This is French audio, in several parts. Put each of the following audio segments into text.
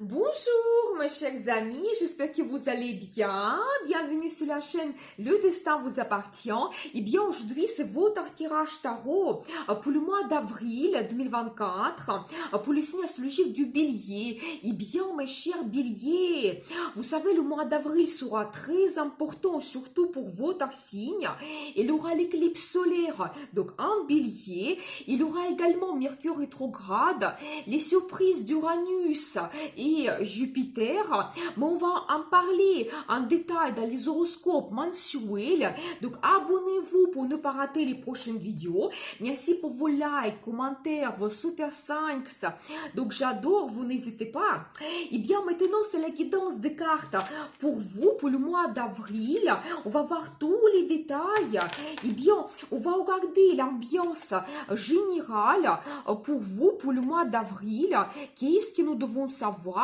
Bonjour mes chers amis, j'espère que vous allez bien. Bienvenue sur la chaîne Le Destin vous appartient. Et bien aujourd'hui c'est votre tirage tarot pour le mois d'avril 2024 pour le signe astrologique du Bélier. Et bien mes chers Béliers, vous savez le mois d'avril sera très important surtout pour votre signe. Il aura l'éclipse solaire donc en Bélier. Il aura également Mercure rétrograde, les surprises d'Uranus et Jupiter, mais on va en parler en détail dans les horoscopes mensuels. Donc abonnez-vous pour ne pas rater les prochaines vidéos. Merci pour vos likes, commentaires, vos super thanks. Donc j'adore, vous n'hésitez pas. Et bien maintenant c'est la guidance des cartes pour vous pour le mois d'avril. On va voir tous les détails. Et bien on va regarder l'ambiance générale pour vous pour le mois d'avril. Qu'est-ce que nous devons savoir?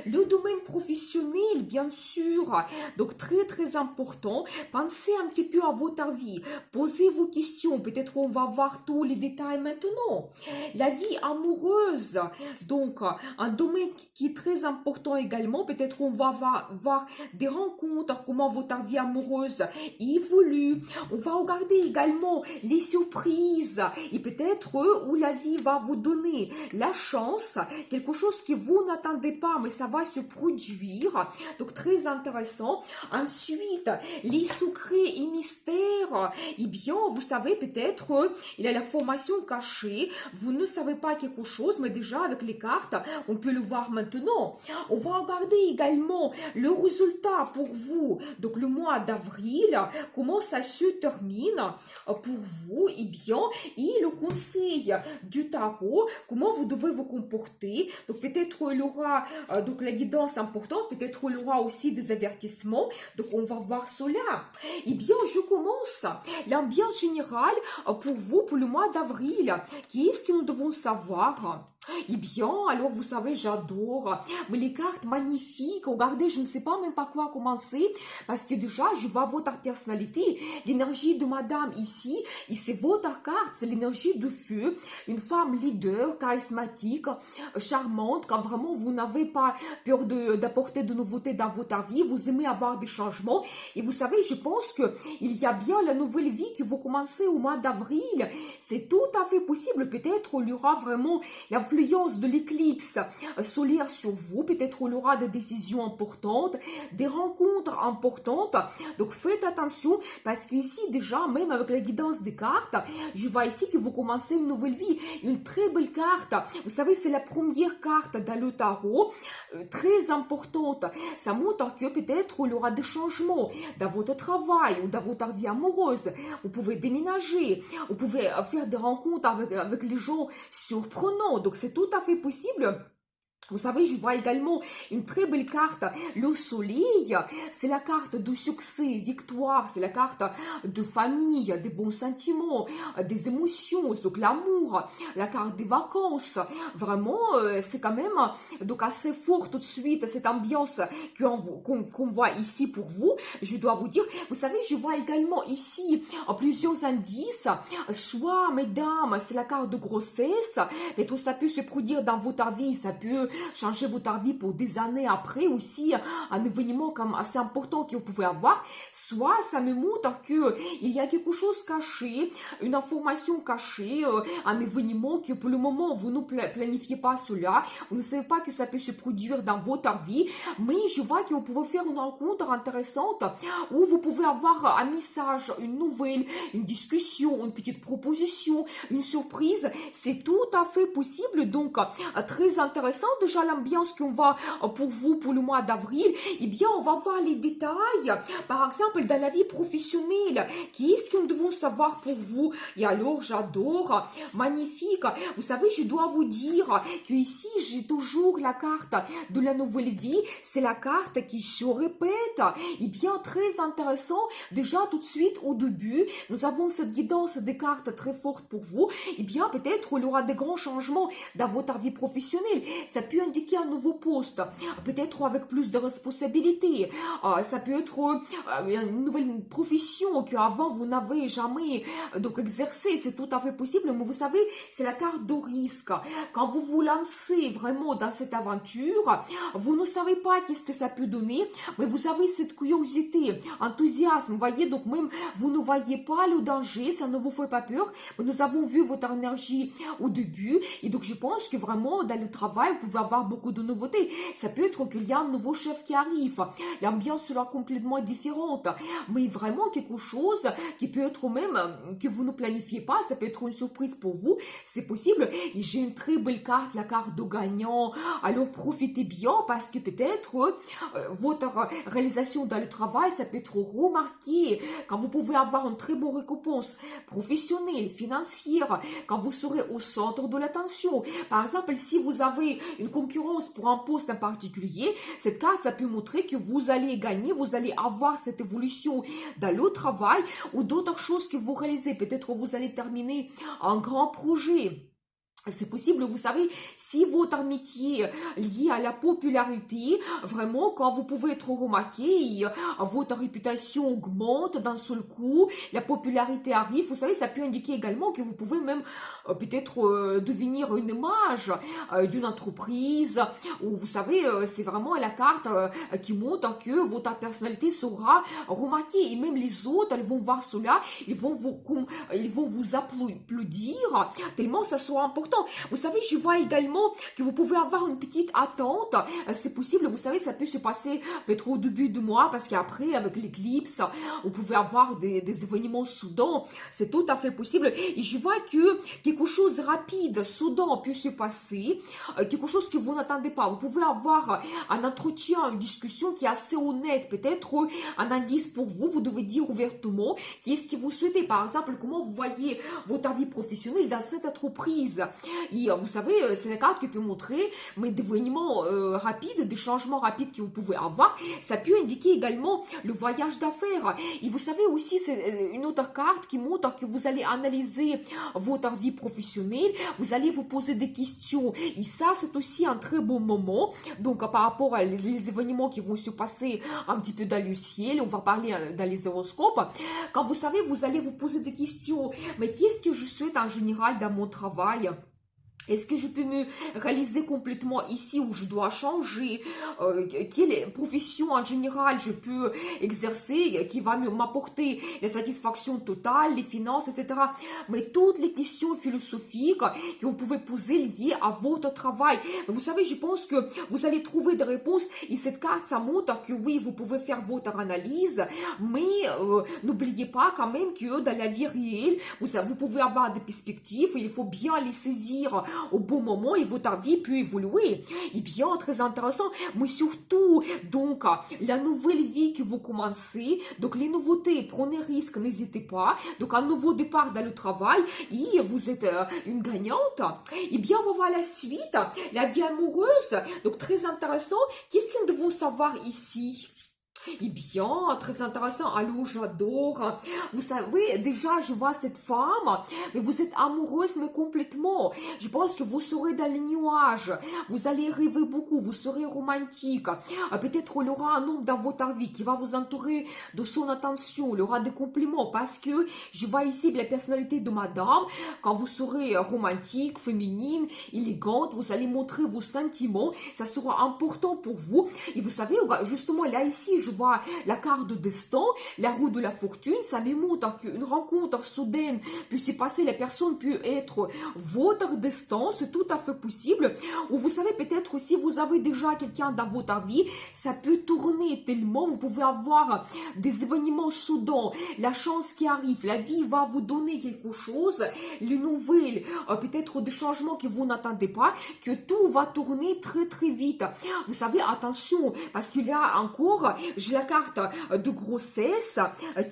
Le domaine professionnel, bien sûr, donc très important. Pensez un petit peu à votre vie, posez vos questions, peut-être on va voir tous les détails maintenant. La vie amoureuse, donc un domaine qui est très important également, peut-être on va voir des rencontres, comment votre vie amoureuse évolue. On va regarder également les surprises et peut-être où la vie va vous donner la chance, quelque chose que vous n'attendez pas, mais ça va se produire. Donc, très intéressant. Ensuite, les secrets et mystères. Eh bien, vous savez, peut-être, il y a la formation cachée. Vous ne savez pas quelque chose, mais déjà, avec les cartes, on peut le voir maintenant. On va regarder également le résultat pour vous. Donc, le mois d'avril, comment ça se termine pour vous. Eh bien, et le conseil du tarot, comment vous devez vous comporter. Donc peut-être il y aura donc la guidance importante, peut-être il y aura aussi des avertissements. Donc on va voir cela. Eh bien je commence l'ambiance générale pour vous pour le mois d'avril. Qu'est-ce que nous devons savoir? Eh bien, alors vous savez, j'adore. Mais les cartes magnifiques, regardez, je ne sais pas même pas quoi commencer. Parce que déjà, je vois votre personnalité. L'énergie de madame ici, et c'est votre carte, c'est l'énergie de feu. Une femme leader, charismatique, charmante, quand vraiment vous n'avez pas peur d'apporter de nouveautés dans votre vie. Vous aimez avoir des changements. Et vous savez, je pense que il y a bien la nouvelle vie que vous commencez au mois d'avril. C'est tout à fait possible. Peut-être il y aura vraiment l'influence de l'éclipse solaire sur vous, peut-être il y aura des décisions importantes, des rencontres importantes, donc faites attention parce qu'ici déjà, même avec la guidance des cartes, je vois ici que vous commencez une nouvelle vie, une très belle carte, vous savez c'est la première carte dans le tarot, très importante, ça montre que peut-être il y aura des changements dans votre travail ou dans votre vie amoureuse, vous pouvez déménager, vous pouvez faire des rencontres avec les gens surprenants, donc c'est tout à fait possible. Vous savez, je vois également une très belle carte, le soleil, c'est la carte de succès, victoire, c'est la carte de famille, des bons sentiments, des émotions, donc l'amour, la carte des vacances, vraiment, c'est quand même donc assez fort tout de suite, cette ambiance qu'on voit ici pour vous, je dois vous dire, vous savez, je vois également ici plusieurs indices, soit, mesdames, c'est la carte de grossesse, mais tout ça peut se produire dans votre vie, ça peut changer votre vie pour des années après aussi, un événement comme assez important que vous pouvez avoir, soit ça me montre que il y a quelque chose caché, une information cachée, un événement que pour le moment vous ne planifiez pas cela, vous ne savez pas que ça peut se produire dans votre vie, mais je vois que vous pouvez faire une rencontre intéressante où vous pouvez avoir un message, une nouvelle, une discussion, une petite proposition, une surprise, c'est tout à fait possible, donc très intéressant. Déjà l'ambiance qu'on va pour vous pour le mois d'avril, eh bien on va voir les détails, par exemple dans la vie professionnelle, qu'est-ce que nous devons savoir pour vous, et alors j'adore, magnifique, vous savez je dois vous dire que ici j'ai toujours la carte de la nouvelle vie, c'est la carte qui se répète, et bien très intéressant, déjà tout de suite au début, nous avons cette guidance des cartes très forte pour vous, et bien peut-être il y aura des grands changements dans votre vie professionnelle, ça peut peut indiquer un nouveau poste, peut-être avec plus de responsabilités. Ça peut être une nouvelle profession qu'avant vous n'avez jamais donc exercé. C'est tout à fait possible, mais vous savez, c'est la carte de risque. Quand vous vous lancez vraiment dans cette aventure, vous ne savez pas qu'est-ce que ça peut donner, mais vous avez cette curiosité, enthousiasme, vous voyez, donc même vous ne voyez pas le danger, ça ne vous fait pas peur, mais nous avons vu votre énergie au début, et donc je pense que vraiment dans le travail, vous pouvez avoir beaucoup de nouveautés. Ça peut être qu'il y a un nouveau chef qui arrive, l'ambiance sera complètement différente, mais vraiment quelque chose qui peut être même que vous ne planifiez pas, ça peut être une surprise pour vous, c'est possible. Et j'ai une très belle carte, la carte de gagnant, alors profitez bien parce que peut-être votre réalisation dans le travail, ça peut être remarqué quand vous pouvez avoir une très bonne récompense professionnelle, financière, quand vous serez au centre de l'attention. Par exemple, si vous avez une concurrence pour un poste en particulier, cette carte, ça peut montrer que vous allez gagner, vous allez avoir cette évolution dans le travail ou d'autres choses que vous réalisez. Peut-être que vous allez terminer un grand projet. C'est possible, vous savez, si votre métier lié à la popularité, vraiment, quand vous pouvez être remarqué, votre réputation augmente d'un seul coup, la popularité arrive, vous savez, ça peut indiquer également que vous pouvez même peut-être devenir une image d'une entreprise, ou vous savez, c'est vraiment la carte qui montre que votre personnalité sera remarquée, et même les autres, elles vont voir cela, ils vont vous applaudir, tellement ça sera important. Vous savez, je vois également que vous pouvez avoir une petite attente. C'est possible, vous savez, ça peut se passer peut-être au début du mois, parce qu'après, avec l'éclipse, vous pouvez avoir des événements soudains. C'est tout à fait possible. Et je vois que quelque chose de rapide, soudain peut se passer, quelque chose que vous n'attendez pas. Vous pouvez avoir un entretien, une discussion qui est assez honnête, peut-être un indice pour vous. Vous devez dire ouvertement qu'est-ce que vous souhaitez. Par exemple, comment vous voyez votre vie professionnelle dans cette entreprise. Et vous savez, c'est la carte qui peut montrer mais des événements rapides, des changements rapides que vous pouvez avoir. Ça peut indiquer également le voyage d'affaires. Et vous savez aussi, c'est une autre carte qui montre que vous allez analyser votre vie professionnelle, vous allez vous poser des questions. Et ça, c'est aussi un très bon moment. Donc, par rapport à les événements qui vont se passer un petit peu dans le ciel, on va parler dans les horoscopes. Quand vous savez, vous allez vous poser des questions. Mais qu'est-ce que je souhaite en général dans mon travail? Est-ce que je peux me réaliser complètement ici où je dois changer? Quelle profession en général je peux exercer qui va m'apporter la satisfaction totale, les finances, etc. Mais toutes les questions philosophiques que vous pouvez poser liées à votre travail. Vous savez, je pense que vous allez trouver des réponses et cette carte, ça montre que oui, vous pouvez faire votre analyse, mais n'oubliez pas quand même que dans la vie réelle, vous pouvez avoir des perspectives, il faut bien les saisir au bon moment et votre vie peut évoluer. Et bien, très intéressant, mais surtout, donc, la nouvelle vie que vous commencez, donc les nouveautés, prenez risque, n'hésitez pas. Donc, un nouveau départ dans le travail et vous êtes une gagnante. Et bien, on va voir la suite, la vie amoureuse. Donc, très intéressant. Qu'est-ce que nous devons savoir ici? Eh bien, très intéressant. Alors, j'adore. Vous savez, déjà, je vois cette femme, mais vous êtes amoureuse, mais complètement. Je pense que vous serez dans les nuages. Vous allez rêver beaucoup. Vous serez romantique. Peut-être il y aura un homme dans votre vie qui va vous entourer de son attention. Il y aura des compliments parce que je vois ici la personnalité de madame. Quand vous serez romantique, féminine, élégante, vous allez montrer vos sentiments. Ça sera important pour vous. Et vous savez, justement, là, ici, je vois la carte de destin, la roue de la fortune, ça me montre qu'une rencontre soudaine peut se passer, la personne peut être votre destin, c'est tout à fait possible. Ou vous savez, peut-être si vous avez déjà quelqu'un dans votre vie, ça peut tourner tellement, vous pouvez avoir des événements soudains, la chance qui arrive, la vie va vous donner quelque chose, les nouvelles, peut-être des changements que vous n'attendez pas, que tout va tourner très très vite. Vous savez, attention, parce qu'il y a encore, j'ai la carte de grossesse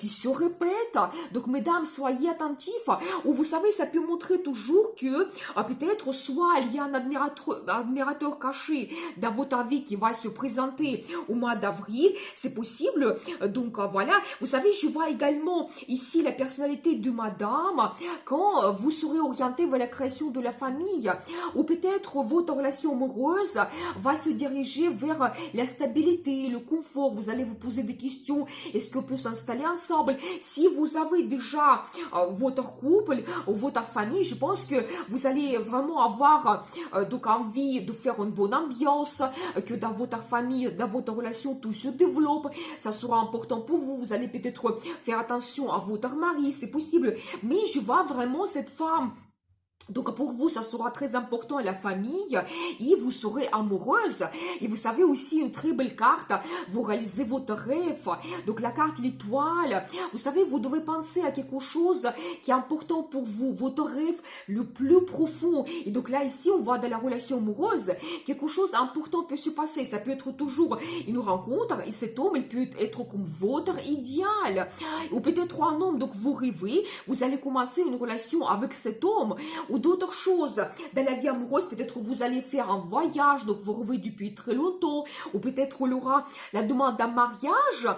qui se répète. Donc, mesdames, soyez attentifs. Ou vous savez, ça peut montrer toujours que peut-être soit il y a un admirateur caché dans votre vie qui va se présenter au mois d'avril. C'est possible. Donc, voilà. Vous savez, je vois également ici la personnalité de madame quand vous serez orienté vers la création de la famille. Ou peut-être votre relation amoureuse va se diriger vers la stabilité, le confort. Vous allez vous poser des questions. Est-ce qu'on peut s'installer ensemble? Si vous avez déjà votre couple ou votre famille, je pense que vous allez vraiment avoir donc envie de faire une bonne ambiance, que dans votre famille, dans votre relation, tout se développe. Ça sera important pour vous. Vous allez peut-être faire attention à votre mari, c'est possible. Mais je vois vraiment cette femme. Donc pour vous, ça sera très important la famille et vous serez amoureuse. Et vous savez aussi une très belle carte, vous réalisez votre rêve. Donc la carte l'étoile, vous savez, vous devez penser à quelque chose qui est important pour vous, votre rêve le plus profond. Et donc là ici, on voit dans la relation amoureuse, quelque chose d'important peut se passer. Ça peut être toujours une rencontre et cet homme, il peut être comme votre idéal. Ou peut-être un homme, donc vous rêvez, vous allez commencer une relation avec cet homme. Ou d'autres choses. Dans la vie amoureuse, peut-être vous allez faire un voyage, donc vous rêvez depuis très longtemps, ou peut-être il y aura la demande d'un mariage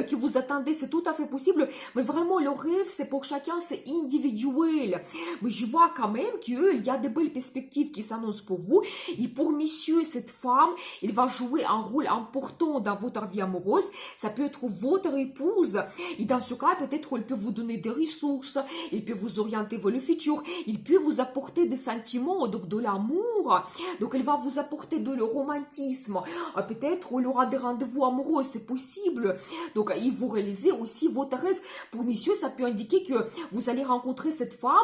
que vous attendez, c'est tout à fait possible, mais vraiment le rêve, c'est pour chacun, c'est individuel. Mais je vois quand même qu'il y a de belles perspectives qui s'annoncent pour vous, et pour monsieur, cette femme, il va jouer un rôle important dans votre vie amoureuse, ça peut être votre épouse, et dans ce cas, peut-être il peut vous donner des ressources, il peut vous orienter vers le futur, il peut vous apporter des sentiments, donc de l'amour, donc il va vous apporter de le romantisme, peut-être il aura des rendez-vous amoureux, c'est possible, donc il vous réalisez aussi votre rêve. Pour monsieur, ça peut indiquer que vous allez rencontrer cette femme,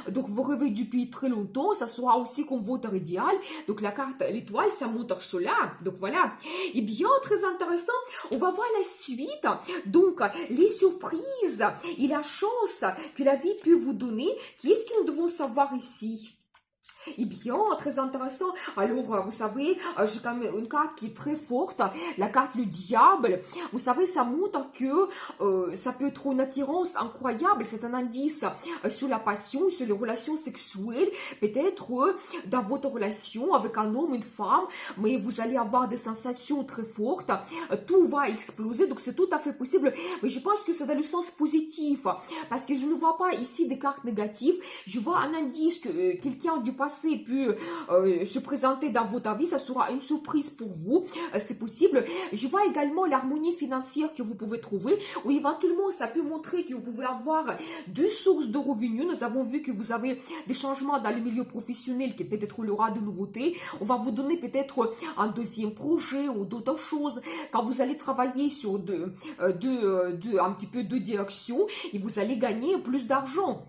donc vous rêvez depuis très longtemps, ça sera aussi comme votre idéal, donc la carte l'étoile, ça montre cela, donc voilà. Et bien, très intéressant, on va voir la suite, donc les surprises et la chance que la vie peut vous donner. Qu'est-ce que nous devons savoir ici? Eh bien, très intéressant. Alors, vous savez, j'ai quand même une carte qui est très forte, la carte le diable. Vous savez, ça montre que ça peut être une attirance incroyable. C'est un indice sur la passion, sur les relations sexuelles. Peut-être dans votre relation avec un homme, une femme, mais vous allez avoir des sensations très fortes. Tout va exploser, donc c'est tout à fait possible. Mais je pense que c'est dans le sens positif, parce que je ne vois pas ici des cartes négatives. Je vois un indice que quelqu'un du passé peut se présenter dans votre vie, ça sera une surprise pour vous, c'est possible. Je vois également l'harmonie financière que vous pouvez trouver, ou éventuellement ça peut montrer que vous pouvez avoir deux sources de revenus. Nous avons vu que vous avez des changements dans le milieu professionnel, qui peut-être il y aura de nouveautés. On va vous donner peut-être un deuxième projet ou d'autres choses quand vous allez travailler sur un petit peu de direction et vous allez gagner plus d'argent.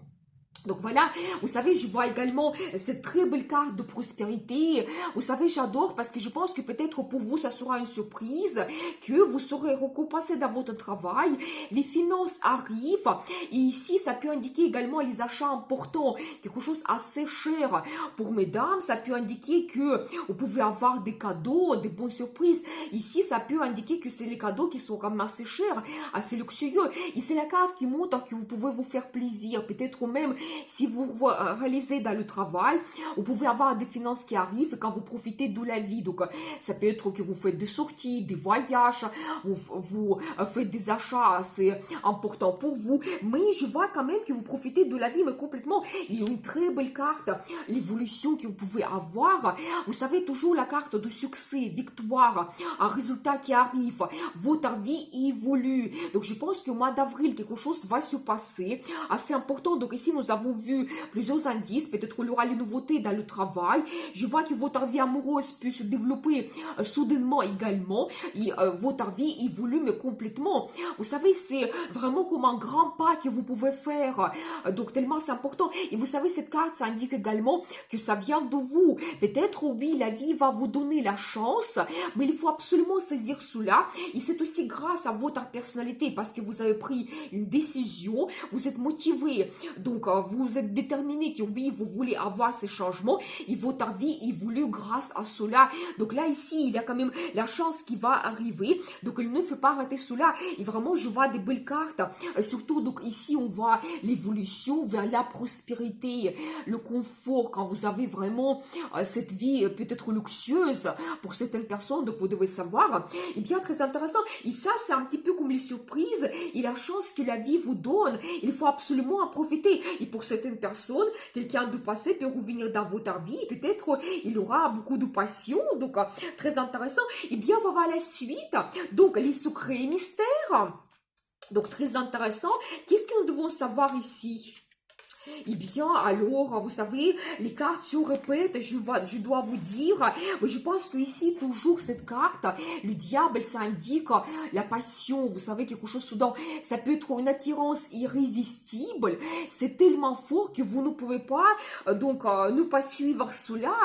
Donc voilà, vous savez, je vois également cette très belle carte de prospérité. Vous savez, j'adore parce que je pense que peut-être pour vous, ça sera une surprise, que vous serez récompensé dans votre travail. Les finances arrivent. Et ici, ça peut indiquer également les achats importants, quelque chose assez cher. Pour mesdames, ça peut indiquer que vous pouvez avoir des cadeaux, des bonnes surprises. Ici, ça peut indiquer que c'est les cadeaux qui sont quand même assez chers, assez luxueux. Et c'est la carte qui montre que vous pouvez vous faire plaisir, peut-être même si vous réalisez dans le travail, vous pouvez avoir des finances qui arrivent quand vous profitez de la vie. Donc, ça peut être que vous faites des sorties, des voyages, vous faites des achats assez importants pour vous. Mais je vois quand même que vous profitez de la vie, mais complètement. Il y a une très belle carte, l'évolution que vous pouvez avoir. Vous savez, toujours la carte de succès, victoire, un résultat qui arrive. Votre vie évolue. Donc, je pense qu'au mois d'avril, quelque chose va se passer assez important. Donc, ici, nous avons vu plusieurs indices, peut-être qu'il y aura les nouveautés dans le travail. Je vois que votre vie amoureuse peut se développer soudainement également, et votre vie évolue mais complètement. Vous savez, c'est vraiment comme un grand pas que vous pouvez faire, donc tellement c'est important. Et vous savez, cette carte, ça indique également que ça vient de vous. Peut-être, oui, la vie va vous donner la chance, mais il faut absolument saisir cela, et c'est aussi grâce à votre personnalité, parce que vous avez pris une décision, vous êtes motivé, donc vous êtes déterminé que oui, vous voulez avoir ces changements et votre vie évolue grâce à cela. Donc là, ici, il y a quand même la chance qui va arriver. Donc, il ne faut pas rater cela. Et vraiment, je vois des belles cartes. Surtout, donc ici, on voit l'évolution vers la prospérité, le confort, quand vous avez vraiment cette vie peut-être luxueuse pour certaines personnes. Donc, vous devez savoir. Et bien, très intéressant. Et ça, c'est un petit peu comme les surprises et la chance que la vie vous donne. Il faut absolument en profiter. Et pour certaines personnes, quelqu'un du passé peut revenir dans votre vie. Peut-être il aura beaucoup de passion. Donc, très intéressant. Et bien, on va voir la suite. Donc, les secrets et mystères. Donc, très intéressant. Qu'est-ce que nous devons savoir ici? Eh bien, alors, vous savez, les cartes se répètent, je dois vous dire, mais je pense que ici, toujours cette carte, le diable, ça indique la passion, vous savez, quelque chose soudain, ça peut être une attirance irrésistible, c'est tellement fort que vous ne pouvez pas, ne pas suivre cela,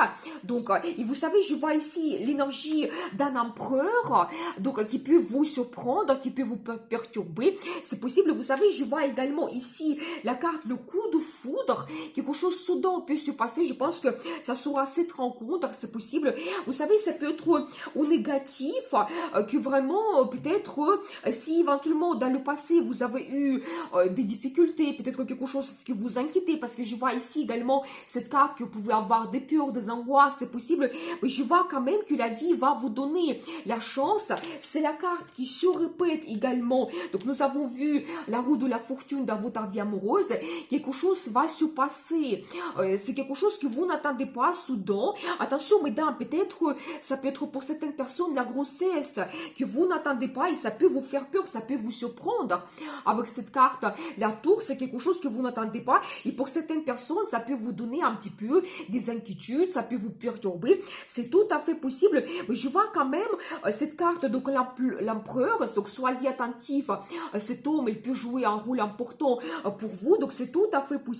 donc, et vous savez, je vois ici l'énergie d'un empereur, donc, qui peut vous surprendre, qui peut vous perturber, c'est possible, vous savez, je vois également ici la carte, le coup de foudre, quelque chose soudain peut se passer, je pense que ça sera cette rencontre, c'est possible, vous savez, ça peut être au négatif, que vraiment, peut-être, si éventuellement dans le passé, vous avez eu des difficultés, peut-être quelque chose qui vous inquiète, parce que je vois ici également cette carte que vous pouvez avoir des peurs, des angoisses, c'est possible, mais je vois quand même que la vie va vous donner la chance, c'est la carte qui se répète également, donc nous avons vu la roue de la fortune dans votre vie amoureuse, quelque chose va se passer. C'est quelque chose que vous n'attendez pas soudain. Attention, mesdames, peut-être, ça peut être pour certaines personnes la grossesse que vous n'attendez pas et ça peut vous faire peur, ça peut vous surprendre. Avec cette carte, la tour, c'est quelque chose que vous n'attendez pas et pour certaines personnes, ça peut vous donner un petit peu des inquiétudes, ça peut vous perturber. C'est tout à fait possible. Mais je vois quand même cette carte, donc l'empereur, donc soyez attentifs. Cet homme, il peut jouer un rôle important pour vous, donc c'est tout à fait possible.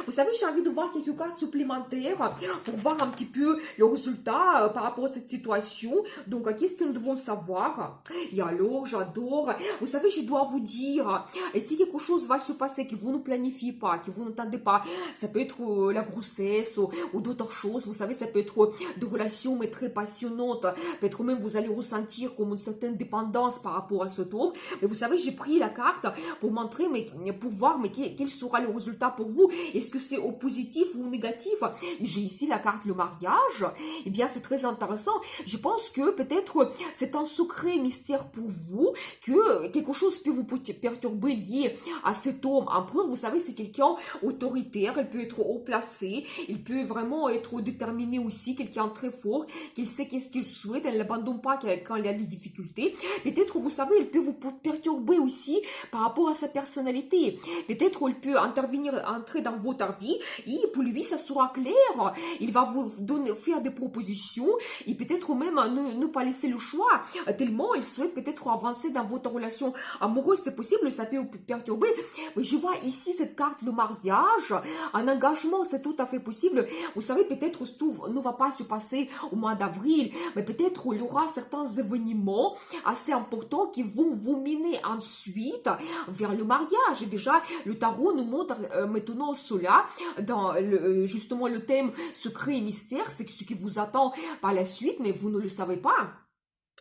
Vous savez, j'ai envie de voir quelques cas supplémentaires pour voir un petit peu le résultat par rapport à cette situation. Donc, qu'est-ce que nous devons savoir? Et alors, j'adore. Vous savez, je dois vous dire, et si quelque chose va se passer que vous ne planifiez pas, que vous n'entendez pas, ça peut être la grossesse ou d'autres choses. Vous savez, ça peut être des relations mais très passionnantes. Peut-être même vous allez ressentir comme une certaine dépendance par rapport à cet homme. Mais vous savez, j'ai pris la carte pour montrer, mais pour voir, mais quel sera le résultat pour vous. Est-ce que c'est au positif ou au négatif? J'ai ici la carte le mariage. Eh bien, c'est très intéressant. Je pense que peut-être c'est un secret mystère pour vous, que quelque chose peut vous perturber lié à cet homme empereur. Vous savez, c'est quelqu'un autoritaire, il peut être haut placé, il peut vraiment être déterminé aussi, quelqu'un très fort, qu'il sait qu'est-ce qu'il souhaite, elle n'abandonne pas quand il y a des difficultés. Peut-être, vous savez, il peut vous perturber aussi par rapport à sa personnalité. Peut-être il peut entrer dans votre vie et pour lui, ça sera clair. Il va vous faire des propositions et peut-être même ne pas laisser le choix. Tellement il souhaite peut-être avancer dans votre relation amoureuse, c'est possible, ça peut vous perturber. Mais je vois ici cette carte, le mariage, un engagement, c'est tout à fait possible. Vous savez, peut-être tout ne va pas se passer au mois d'avril, mais peut-être il y aura certains événements assez importants qui vont vous mener ensuite vers le mariage. Et déjà, le tarot nous montre maintenant cela dans justement le thème secret et mystère, c'est ce qui vous attend par la suite, mais vous ne le savez pas.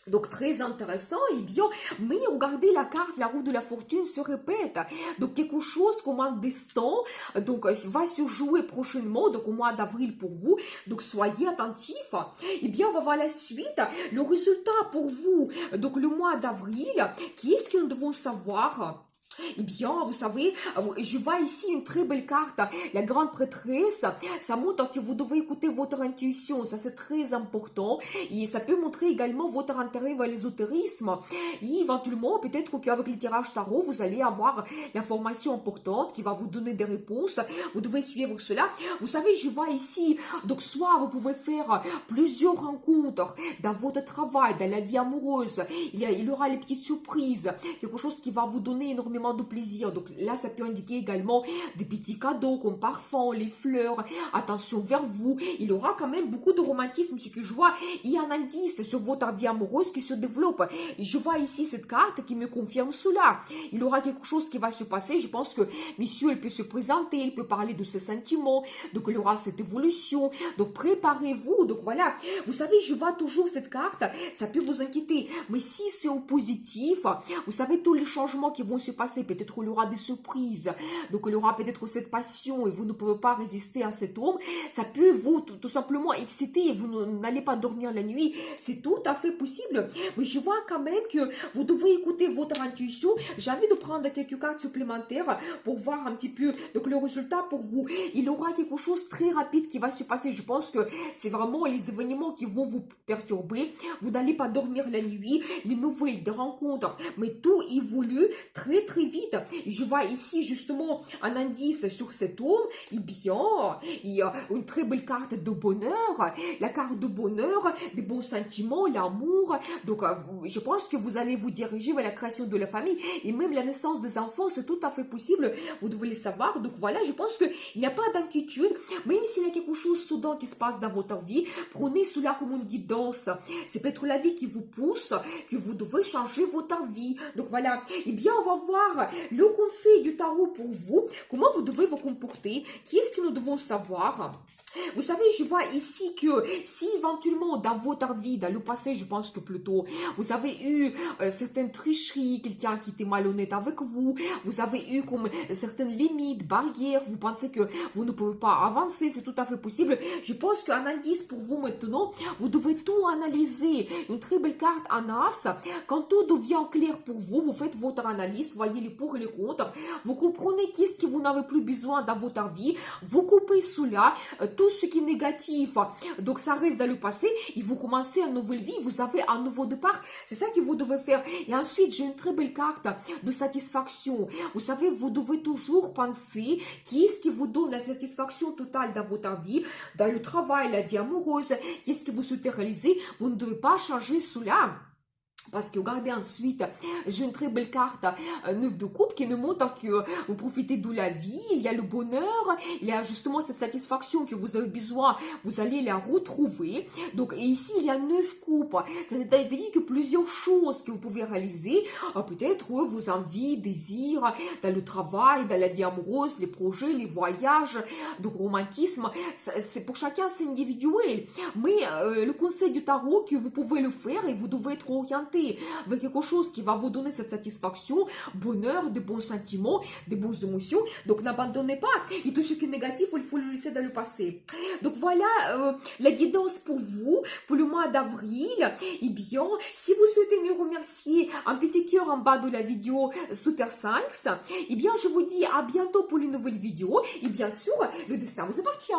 Donc, très intéressant, et bien, mais regardez la carte, la roue de la fortune se répète. Donc, quelque chose comme un destin, donc, va se jouer prochainement, donc au mois d'avril pour vous. Donc, soyez attentifs. Et bien, on va voir la suite. Le résultat pour vous, donc, le mois d'avril, qu'est-ce que nous devons savoir? Eh bien, vous savez, je vois ici une très belle carte, la grande prêtresse. Ça montre que vous devez écouter votre intuition, ça c'est très important. Et ça peut montrer également votre intérêt vers l'ésotérisme. Et éventuellement, peut-être qu'avec les tirages tarot, vous allez avoir l'information importante qui va vous donner des réponses. Vous devez suivre cela. Vous savez, je vois ici, donc soit vous pouvez faire plusieurs rencontres dans votre travail, dans la vie amoureuse. Il y aura les petites surprises, quelque chose qui va vous donner énormément énormément de plaisir. Donc là, ça peut indiquer également des petits cadeaux comme parfum, les fleurs, attention vers vous. Il aura quand même beaucoup de romantisme, ce que je vois. Il y a un indice sur votre vie amoureuse qui se développe. Je vois ici cette carte qui me confirme cela. Il aura quelque chose qui va se passer. Je pense que monsieur, il peut se présenter, il peut parler de ses sentiments. Donc il y aura cette évolution. Donc préparez-vous. Donc voilà. Vous savez, je vois toujours cette carte. Ça peut vous inquiéter. Mais si c'est au positif, vous savez, tous les changements qui vont se passer, peut-être il y aura des surprises. Donc il y aura peut-être cette passion et vous ne pouvez pas résister à cet homme. Ça peut vous tout simplement exciter et vous n'allez pas dormir la nuit. C'est tout à fait possible. Mais je vois quand même que vous devez écouter votre intuition. J'ai envie de prendre quelques cartes supplémentaires pour voir un petit peu donc le résultat pour vous. Il y aura quelque chose de très rapide qui va se passer. Je pense que c'est vraiment les événements qui vont vous perturber. Vous n'allez pas dormir la nuit. Les nouvelles, des rencontres. Mais tout évolue très très vite. Je vois ici justement un indice sur cet homme. Et bien, il y a une très belle carte de bonheur. La carte de bonheur, des bons sentiments, l'amour. Donc, je pense que vous allez vous diriger vers la création de la famille. Et même la naissance des enfants, c'est tout à fait possible. Vous devez le savoir. Donc voilà, je pense qu'il n'y a pas d'inquiétude. Même s'il y a quelque chose soudain qui se passe dans votre vie, prenez cela comme une guidance. C'est peut-être la vie qui vous pousse, que vous devez changer votre vie. Donc voilà. Eh bien, on va voir le conseil du tarot pour vous. Comment vous devez vous comporter. Qu'est-ce que nous devons savoir? Vous savez, je vois ici que si éventuellement dans votre vie, dans le passé, je pense que plutôt, vous avez eu certaines tricheries, quelqu'un qui était malhonnête avec vous, vous avez eu comme certaines limites, barrières, vous pensez que vous ne pouvez pas avancer, c'est tout à fait possible. Je pense qu'un indice pour vous maintenant, vous devez tout analyser. Une très belle carte en as. Quand tout devient clair pour vous, vous faites votre analyse, voyez les pour et les contre, vous comprenez qu'est-ce que vous n'avez plus besoin dans votre vie, vous coupez cela, tout ce qui est négatif, donc ça reste dans le passé, et vous commencez une nouvelle vie, vous avez un nouveau départ, c'est ça que vous devez faire. Et ensuite, j'ai une très belle carte de satisfaction. Vous savez, vous devez toujours penser qu'est-ce qui vous donne la satisfaction totale dans votre vie, dans le travail, la vie amoureuse, qu'est-ce que vous souhaitez réaliser, vous ne devez pas changer cela. Parce que regardez ensuite, j'ai une très belle carte, 9 de coupe, qui nous montre que vous profitez de la vie, il y a le bonheur, il y a justement cette satisfaction que vous avez besoin, vous allez la retrouver. Donc et ici, il y a 9 coupes, c'est-à-dire que plusieurs choses que vous pouvez réaliser, peut-être vos envies, désirs, dans le travail, dans la vie amoureuse, les projets, les voyages, donc romantisme, c'est pour chacun, c'est individuel. Mais le conseil du tarot, que vous pouvez le faire et vous devez être orienté avec quelque chose qui va vous donner cette satisfaction, bonheur, de bons sentiments, de bonnes émotions. Donc n'abandonnez pas. Et tout ce qui est négatif, il faut le laisser dans le passé. Donc voilà la guidance pour vous, pour le mois d'avril. Et bien, si vous souhaitez me remercier, un petit cœur en bas de la vidéo Super 5. Et bien, je vous dis à bientôt pour une nouvelle vidéo. Et bien sûr, le destin vous appartient.